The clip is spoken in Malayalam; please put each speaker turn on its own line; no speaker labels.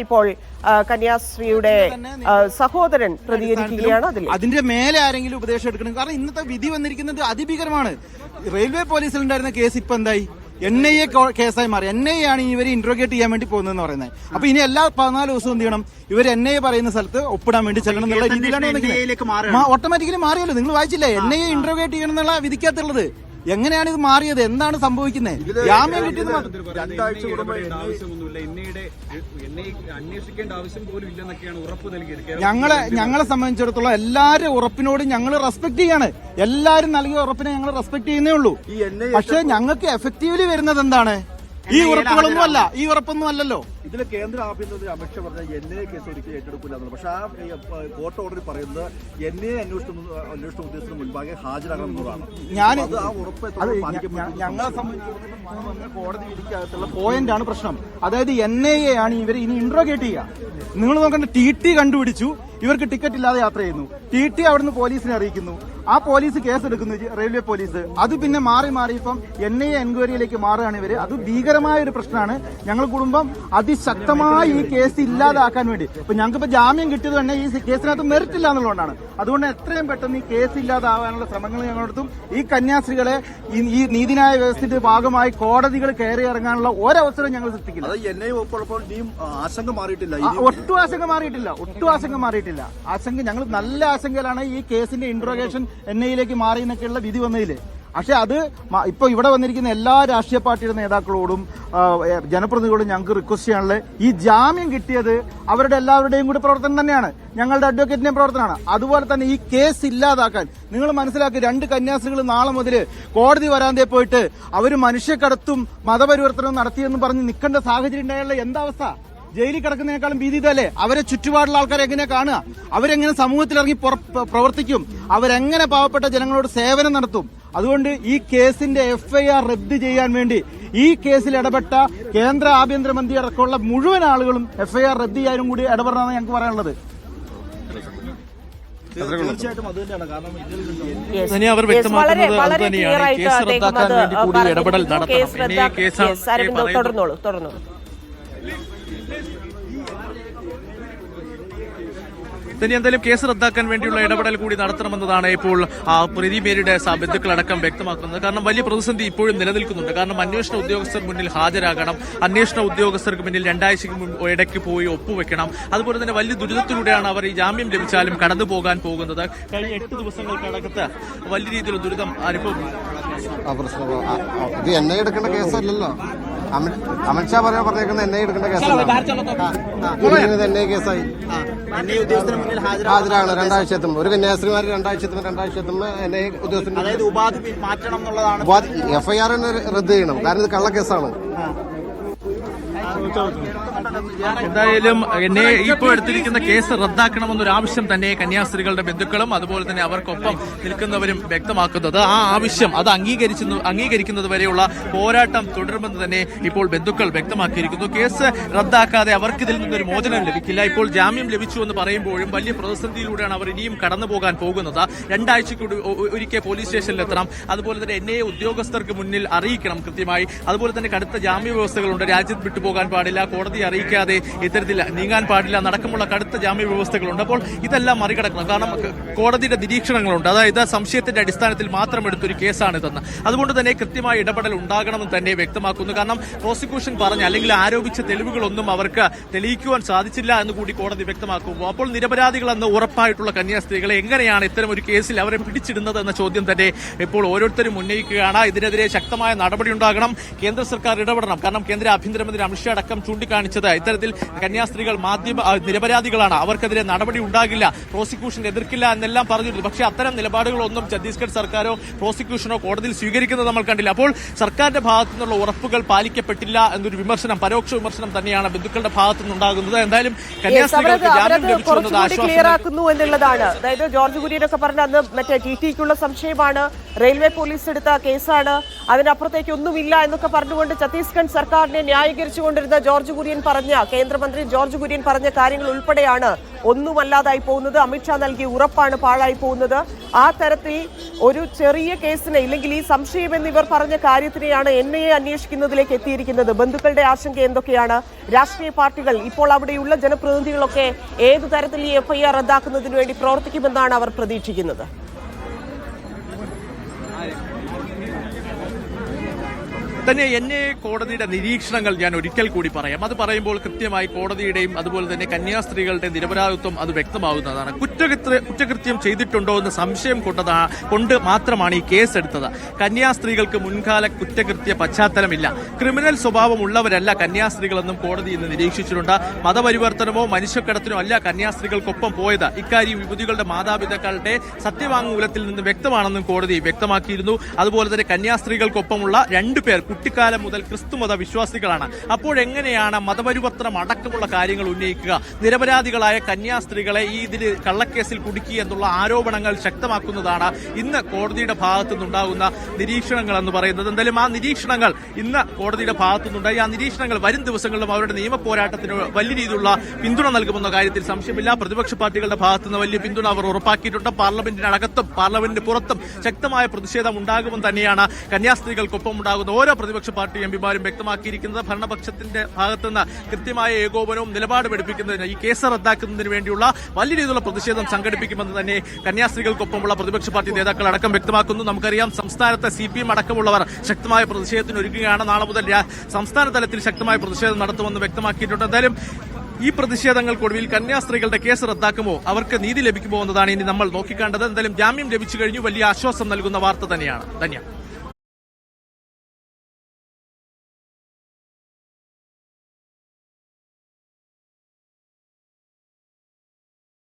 ഇപ്പോൾ കന്യാസ്ത്രീയുടെ സഹോദരൻ പ്രതികരിക്കുകയാണ്.
അതിന്റെ മേലെ ആരെങ്കിലും ഉപദേശം എടുക്കണം. കാരണം ഇന്നത്തെ വിധി വന്നിരിക്കുന്നത് അതിഭീകരമാണ്. റെയിൽവേ പോലീസിലുണ്ടായിരുന്ന കേസ് ഇപ്പൊ എന്തായി? NIA കേസായി മാറി. NIA ആണ് ഇവർ ഇന്ററോഗേറ്റ് ചെയ്യാൻ വേണ്ടി പോകുന്നതെന്ന് പറയുന്നത്. അപ്പൊ ഇനി എല്ലാ 14 ദിവസവും എന്ത് ചെയ്യണം? ഇവർ NIA പറയുന്ന സ്ഥലത്ത് ഒപ്പിടാൻ വേണ്ടി ചെല്ലണം എന്നുള്ള രീതിയിലാണ് ഓട്ടോമാറ്റിക്കലി മാറിയല്ലോ. നിങ്ങൾ വായിച്ചില്ലേ? NIA ഇന്ററോഗേറ്റ് ചെയ്യണം എന്നുള്ള വിധിക്കകത്തുള്ളത്. എങ്ങനെയാണ് ഇത് മാറിയത്? എന്താണ് സംഭവിക്കുന്നത്? ജാമ്യം കിട്ടിയത് ഞങ്ങളെ സംബന്ധിച്ചിടത്തോളം എല്ലാവരും ഉറപ്പിനോട് ഞങ്ങൾ റെസ്പെക്ട് ചെയ്യാണ്. എല്ലാവരും നൽകിയ ഉറപ്പിനെ ഞങ്ങൾ റെസ്പെക്ട് ചെയ്യുന്നേ ഉള്ളൂ. പക്ഷെ ഞങ്ങൾക്ക് എഫക്റ്റീവ്ലി വരുന്നത് എന്താണ്? ഈ ഉറപ്പുകളൊന്നും അല്ല. ഈ ഉറപ്പൊന്നും അല്ലല്ലോ.
ഇതിൽ കേന്ദ്ര ആഭ്യന്തരമന്ത്രി അമിത്ഷാ പറഞ്ഞ NIA കേസ് ഒരിക്കലും ഏറ്റെടുക്കില്ല എന്നുള്ളത്. പക്ഷെ ആ കോർട്ട് ഓർഡർ പറയുന്നത് NIA അന്വേഷണ ഉദ്യോഗസ്ഥന് മുൻപാകെ ഹാജരാകണം എന്നതാണ്.
ഞങ്ങളെ സംബന്ധിച്ചിടത്തോളം കോടതി വിധിക്കകത്തുള്ള പോയിന്റ് ആണ് പ്രശ്നം. അതായത് NIA ആണ് ഇവർ ഇനി ഇന്ററോഗേറ്റ് ചെയ്യുക. നിങ്ങൾ നോക്കേണ്ട TT കണ്ടുപിടിച്ചു. ഇവർക്ക് ടിക്കറ്റ് ഇല്ലാതെ യാത്ര ചെയ്യുന്നു. TT അവിടുന്ന് പോലീസിനെ അറിയിക്കുന്നു. ആ പോലീസ് കേസെടുക്കുന്നു, റെയിൽവേ പോലീസ്. അത് പിന്നെ മാറി ഇപ്പം NIA എൻക്വയറിയിലേക്ക് മാറുകയാണ് ഇവര്. അത് ഭീകരമായ ഒരു പ്രശ്നമാണ്. ഞങ്ങൾ കുടുംബം അതിശക്തമായി ഈ കേസ് ഇല്ലാതാക്കാൻ വേണ്ടി ഇപ്പൊ ഞങ്ങൾക്കിപ്പോ ജാമ്യം കിട്ടിയത് തന്നെ ഈ കേസിനകത്ത് മെറിറ്റ് ഇല്ല എന്നുള്ളതാണ്. അതുകൊണ്ട് എത്രയും പെട്ടെന്ന് ഈ കേസ് ഇല്ലാതാവാനുള്ള ശ്രമങ്ങൾ ഞങ്ങൾ നടത്തും. ഈ കന്യാസ്ത്രീകളെ ഈ നീതിന്യായ വ്യവസ്ഥയുടെ ഭാഗമായി കോടതികൾ കയറി ഇറങ്ങാനുള്ള ഒരവസരം ഞങ്ങൾ സൃഷ്ടിക്കില്ല. ഒട്ടും ആശങ്ക മാറിയിട്ടില്ല. ആശങ്ക ഞങ്ങൾ നല്ല ആശങ്കയിലാണ്. ഈ കേസിന്റെ ഇന്ററോഗേഷൻ NIAയിലേക്ക് മാറി എന്നൊക്കെയുള്ള വിധി വന്നതില്. പക്ഷെ അത് ഇപ്പൊ ഇവിടെ വന്നിരിക്കുന്ന എല്ലാ രാഷ്ട്രീയ പാർട്ടിയുടെ നേതാക്കളോടും ജനപ്രതിനിധികളോടും ഞങ്ങൾക്ക് റിക്വസ്റ്റ് ചെയ്യാനുള്ളത്, ഈ ജാമ്യം കിട്ടിയത് അവരുടെ എല്ലാവരുടെയും കൂടി പ്രവർത്തനം തന്നെയാണ്. ഞങ്ങളുടെ അഡ്വക്കേറ്റിന്റെയും പ്രവർത്തനമാണ്. അതുപോലെ തന്നെ ഈ കേസ് ഇല്ലാതാക്കാൻ നിങ്ങൾ മനസ്സിലാക്കി. 2 കന്യാസ്ത്രീകൾ നാളെ മുതൽ കോടതി വരാന്തേ പോയിട്ട് അവർ മനുഷ്യക്കടത്തും മതപരിവർത്തനവും നടത്തിയെന്ന് പറഞ്ഞ് നിൽക്കേണ്ട സാഹചര്യം ഉണ്ടായുള്ള എന്താവസ്ഥ? ജയിലിൽ കിടക്കുന്നതിനേക്കാളും ഭീതി ഇതല്ലേ? അവരെ ചുറ്റുപാടുള്ള ആൾക്കാരെ എങ്ങനെ കാണുക? അവരെങ്ങനെ സമൂഹത്തിൽ ഇറങ്ങി പ്രവർത്തിക്കും? അവരെങ്ങനെ പാവപ്പെട്ട ജനങ്ങളോട് സേവനം നടത്തും? അതുകൊണ്ട് ഈ കേസിന്റെ FIR റദ്ദ് ചെയ്യാൻ വേണ്ടി ഈ കേസിൽ ഇടപെട്ട കേന്ദ്ര ആഭ്യന്തരമന്ത്രി അടക്കമുള്ള മുഴുവൻ ആളുകളും FIR റദ്ദ് ചെയ്യാനും കൂടി ഇടപെടണമെന്ന് ഞങ്ങൾക്ക് പറയാനുള്ളത്.
തീർച്ചയായിട്ടും അത് തന്നെയാണ്. കാരണം
അവർ വ്യക്തമാക്കുന്നത് അത് തന്നെയാണ്. കേസ് റദ്ദാക്കാൻ വേണ്ടി കൂടി ഇടപെടൽ നടത്തണം.
തുടർന്നു.
ഇനി എന്തായാലും കേസ് റദ്ദാക്കാൻ വേണ്ടിയുള്ള ഇടപെടൽ കൂടി നടത്തണമെന്നതാണ് ഇപ്പോൾ പ്രീതി മേരിയുടെ ബന്ധുക്കളടക്കം വ്യക്തമാക്കുന്നത്. കാരണം വലിയ പ്രതിസന്ധി ഇപ്പോഴും നിലനിൽക്കുന്നുണ്ട്. കാരണം അന്വേഷണ ഉദ്യോഗസ്ഥർ മുന്നിൽ ഹാജരാകണം. അന്വേഷണ ഉദ്യോഗസ്ഥർക്ക് മുന്നിൽ 2 ആഴ്ചയ്ക്ക് ഇടയ്ക്ക് പോയി ഒപ്പുവെക്കണം. അതുപോലെ തന്നെ വലിയ ദുരിതത്തിലൂടെയാണ് അവർ ഈ ജാമ്യം ലഭിച്ചാലും കടന്നു പോകാൻ പോകുന്നത്. കഴിഞ്ഞ 8 ദിവസങ്ങൾക്കകത്ത് വലിയ രീതിയിലുള്ള ദുരിതം അനുഭവപ്പെടും.
ഇത് NIA എടുക്കേണ്ട കേസല്ലല്ലോ. അമിത്ഷാ പറഞ്ഞേക്കുന്നത് NIA എടുക്കേണ്ട കേസല്ല. NIA കേസായി ഹാജരാണ് 2 ആഴ്ചത്തും. ഒരു കന്യാസ്ത്രീമാർ 2 ആഴ്ചത്തും NIA ഉദ്യോഗസ്ഥർ FIR റദ്ദ് ചെയ്യണം. കാരണം ഇത് കള്ളക്കേസാണ്.
എന്തായാലും എന്നെ ഇപ്പോൾ എടുത്തിരിക്കുന്ന കേസ് റദ്ദാക്കണമെന്നൊരു ആവശ്യം തന്നെ കന്യാസ്ത്രീകളുടെ ബന്ധുക്കളും അതുപോലെ തന്നെ അവർക്കൊപ്പം നിൽക്കുന്നവരും വ്യക്തമാക്കുന്നത്. ആ ആവശ്യം അത് അംഗീകരിക്കുന്നത് വരെയുള്ള പോരാട്ടം തുടരുമെന്ന് തന്നെ ഇപ്പോൾ ബന്ധുക്കൾ വ്യക്തമാക്കിയിരിക്കുന്നു. കേസ് റദ്ദാക്കാതെ അവർക്ക് ഇതിൽ നിന്നൊരു മോചനം ലഭിക്കില്ല. ഇപ്പോൾ ജാമ്യം ലഭിച്ചു എന്ന് പറയുമ്പോഴും വലിയ പ്രതിസന്ധിയിലൂടെയാണ് അവർ ഇനിയും കടന്നു പോകാൻ പോകുന്നത്. 2 ആഴ്ചക്കൂടി ഒരിക്കൽ പോലീസ് സ്റ്റേഷനിലെത്തണം. അതുപോലെ തന്നെ NIA ഉദ്യോഗസ്ഥർക്ക് മുന്നിൽ അറിയിക്കണം കൃത്യമായി. അതുപോലെ തന്നെ കടുത്ത ജാമ്യ വ്യവസ്ഥകളുണ്ട്. രാജ്യത്ത് വിട്ടുപോകാൻ പാടില്ല, കോടതിയെ അറിയിക്കാതെ ഇത്തരത്തിൽ നീങ്ങാൻ പാടില്ല, നടക്കമുള്ള കടുത്ത ജാമ്യ വ്യവസ്ഥകളുണ്ട്. അപ്പോൾ ഇതെല്ലാം മറികടക്കണം. കാരണം കോടതിയുടെ നിരീക്ഷണങ്ങളുണ്ട്. അതായത് സംശയത്തിന്റെ അടിസ്ഥാനത്തിൽ മാത്രം എടുത്തൊരു കേസാണിതെന്ന്. അതുകൊണ്ട് തന്നെ കൃത്യമായ ഇടപെടൽ ഉണ്ടാകണമെന്ന് തന്നെ വ്യക്തമാക്കുന്നു. കാരണം പ്രോസിക്യൂഷൻ പറഞ്ഞ അല്ലെങ്കിൽ ആരോപിച്ച തെളിവുകളൊന്നും അവർക്ക് തെളിയിക്കുവാൻ സാധിച്ചില്ല എന്ന് കൂടി കോടതി വ്യക്തമാക്കുമ്പോൾ അപ്പോൾ നിരപരാധികളെന്ന് ഉറപ്പായിട്ടുള്ള കന്യാസ്ത്രീകളെ എങ്ങനെയാണ് ഇത്തരം ഒരു കേസിൽ അവരെ പിടിച്ചിടുന്നത് എന്ന ചോദ്യം തന്നെ ഇപ്പോൾ ഓരോരുത്തരും ഉന്നയിക്കുകയാണ്. ഇതിനെതിരെ ശക്തമായ നടപടി ഉണ്ടാകണം. കേന്ദ്ര സർക്കാർ ഇടപെടണം. കാരണം കേന്ദ്ര ആഭ്യന്തരമന്ത്രി അമിത്ഷാ അടക്കം ചൂണ്ടിക്കാണിച്ചത് ഇത്തരത്തിൽ കന്യാസ്ത്രീകൾ നിരപരാധികളാണ്, അവർക്കെതിരെ നടപടി ഉണ്ടാകില്ല, പ്രോസിക്യൂഷൻ എതിർക്കില്ല എന്നെല്ലാം പറഞ്ഞിരുന്നു. പക്ഷേ അത്തരം നിലപാടുകളൊന്നും ഛത്തീസ്ഗഡ് സർക്കാരോ പ്രോസിക്യൂഷനോ കോടതിയിൽ സ്വീകരിക്കുന്നത് നമ്മൾ കണ്ടില്ല. അപ്പോൾ സർക്കാരിന്റെ ഭാഗത്തു നിന്നുള്ള ഉറപ്പുകൾ പാലിക്കപ്പെട്ടില്ല എന്നൊരു വിമർശനം, പരോക്ഷ വിമർശനം തന്നെയാണ് ബന്ധുക്കളുടെ ഭാഗത്തു നിന്നുണ്ടാകുന്നത്. എന്തായാലും കന്യാസ്ത്രീകൾക്ക് ജാമ്യം ലഭിച്ചു എന്നത്
ആശ്വാസമാക്കുന്നു എന്നുള്ളതാണ്. അതായത് ജോർജ് കുര്യനൊക്കെ പറഞ്ഞ അന്ന് മറ്റേ TTക്കുള്ള സംശയമാണ്, റെയിൽവേ പോലീസ് എടുത്ത കേസാണ്, അതിനപ്പുറത്തേക്ക് ഒന്നുമില്ല എന്നൊക്കെ പറഞ്ഞുകൊണ്ട് ഛത്തീസ്ഗഡ് സർക്കാരിനെ ന്യായീകരിച്ചുകൊണ്ടിരുന്ന ജോർജ് കുര്യൻ പറഞ്ഞു പറഞ്ഞ കേന്ദ്രമന്ത്രി ജോർജ് കുര്യൻ പറഞ്ഞ കാര്യങ്ങൾ ഉൾപ്പെടെയാണ് ഒന്നുമല്ലാതായി പോകുന്നത്. അമിത്ഷാ നൽകിയ ഉറപ്പാണ് പാഴായി പോകുന്നത്. ആ തരത്തിൽ ഒരു ചെറിയ കേസിനെ ഇല്ലെങ്കിൽ ഈ സംശയം എന്നിവർ പറഞ്ഞ കാര്യത്തിനെയാണ് NIA അന്വേഷിക്കുന്നതിലേക്ക് എത്തിയിരിക്കുന്നത്. ബന്ധുക്കളുടെ ആശങ്ക എന്തൊക്കെയാണ്? രാഷ്ട്രീയ പാർട്ടികൾ ഇപ്പോൾ അവിടെയുള്ള ജനപ്രതിനിധികളൊക്കെ ഏതു തരത്തിൽ ഈ FIR റദ്ദാക്കുന്നതിന് വേണ്ടി പ്രവർത്തിക്കുമെന്നാണ് അവർ പ്രതീക്ഷിക്കുന്നത്?
തന്നെ NIA കോടതിയുടെ നിരീക്ഷണങ്ങൾ ഞാൻ ഒരിക്കൽ കൂടി പറയാം. അത് പറയുമ്പോൾ കൃത്യമായി കോടതിയുടെയും അതുപോലെ തന്നെ കന്യാസ്ത്രീകളുടെ നിരപരാധിത്വം അത് വ്യക്തമാകുന്നതാണ്. കുറ്റകൃത്യം ചെയ്തിട്ടുണ്ടോ എന്ന് സംശയം കൊണ്ട് മാത്രമാണ് ഈ കേസ് എടുത്തത്. കന്യാസ്ത്രീകൾക്ക് മുൻകാല കുറ്റകൃത്യ പശ്ചാത്തലമില്ല. ക്രിമിനൽ സ്വഭാവമുള്ളവരല്ല കന്യാസ്ത്രീകളെന്നും കോടതി ഇന്ന് നിരീക്ഷിച്ചിട്ടുണ്ട്. മതപരിവർത്തനമോ മനുഷ്യക്കടത്തിനോ അല്ല കന്യാസ്ത്രീകൾക്കൊപ്പം പോയത്. ഇക്കാര്യം യുവതികളുടെ മാതാപിതാക്കളുടെ സത്യവാങ്മൂലത്തിൽ നിന്ന് വ്യക്തമാണെന്നും കോടതി വ്യക്തമാക്കിയിരുന്നു. അതുപോലെ തന്നെ കന്യാസ്ത്രീകൾക്കൊപ്പമുള്ള 2 പേർ കുട്ടിക്കാലം മുതൽ ക്രിസ്തുമത വിശ്വാസികളാണ്. അപ്പോഴെങ്ങനെയാണ് മതപരിവർത്തനം അടക്കമുള്ള കാര്യങ്ങൾ ഉന്നയിക്കുക? നിരപരാധികളായ കന്യാസ്ത്രീകളെ ഈ ഇതിൽ കള്ളക്കേസിൽ കുടുക്കി എന്നുള്ള ആരോപണങ്ങൾ ശക്തമാക്കുന്നതാണ് ഇന്ന് കോടതിയുടെ ഭാഗത്തു നിന്നുണ്ടാകുന്ന നിരീക്ഷണങ്ങൾ എന്ന് പറയുന്നത്. എന്തായാലും ആ നിരീക്ഷണങ്ങൾ ഇന്ന് കോടതിയുടെ ഭാഗത്തു നിന്നുണ്ടായി. ആ നിരീക്ഷണങ്ങൾ വരും ദിവസങ്ങളിലും അവരുടെ നിയമ പോരാട്ടത്തിന് വലിയ രീതിയിലുള്ള പിന്തുണ നൽകുമെന്ന കാര്യത്തിൽ സംശയമില്ല. പ്രതിപക്ഷ പാർട്ടികളുടെ ഭാഗത്തു നിന്ന് വലിയ പിന്തുണ അവർ ഉറപ്പാക്കിയിട്ടുണ്ട്. പാർലമെന്റിനകത്തും പാർലമെന്റിന് പുറത്തും ശക്തമായ പ്രതിഷേധം ഉണ്ടാകുമെന്ന് തന്നെയാണ് കന്യാസ്ത്രീകൾക്കൊപ്പം ഉണ്ടാകുന്ന ഓരോ പ്രതിപക്ഷ പാർട്ടി എംപിമാരും വ്യക്തമാക്കിയിരിക്കുന്നത്. ഭരണപക്ഷത്തിന്റെ ഭാഗത്തുനിന്ന് കൃത്യമായ ഏകോപനവും നിലപാടും എടുപ്പിക്കുന്നതിന് ഈ കേസ് റദ്ദാക്കുന്നതിന് വേണ്ടിയുള്ള വലിയ രീതിയിലുള്ള പ്രതിഷേധം സംഘടിപ്പിക്കുമെന്ന് തന്നെ കന്യാസ്ത്രീകൾക്കൊപ്പമുള്ള പ്രതിപക്ഷ പാർട്ടി നേതാക്കൾ അടക്കം വ്യക്തമാക്കുന്നു. നമുക്കറിയാം സംസ്ഥാനത്തെ CPM അടക്കമുള്ളവർ ശക്തമായ പ്രതിഷേധത്തിന് ഒരുങ്ങുകയാണ്. നാളെ മുതൽ സംസ്ഥാന തലത്തിൽ ശക്തമായ പ്രതിഷേധം നടത്തുമെന്ന് വ്യക്തമാക്കിയിട്ടുണ്ട്. എന്തായാലും ഈ പ്രതിഷേധങ്ങൾക്കൊടുവിൽ കന്യാസ്ത്രീകളുടെ കേസ് റദ്ദാക്കുമോ, അവർക്ക് നീതി ലഭിക്കുമോ എന്നതാണ് ഇനി നമ്മൾ നോക്കിക്കാണ്ടത്. എന്തായാലും ജാമ്യം ലഭിച്ചു കഴിഞ്ഞു, വലിയ ആശ്വാസം നൽകുന്ന വാർത്ത തന്നെയാണ്. ധന്യ.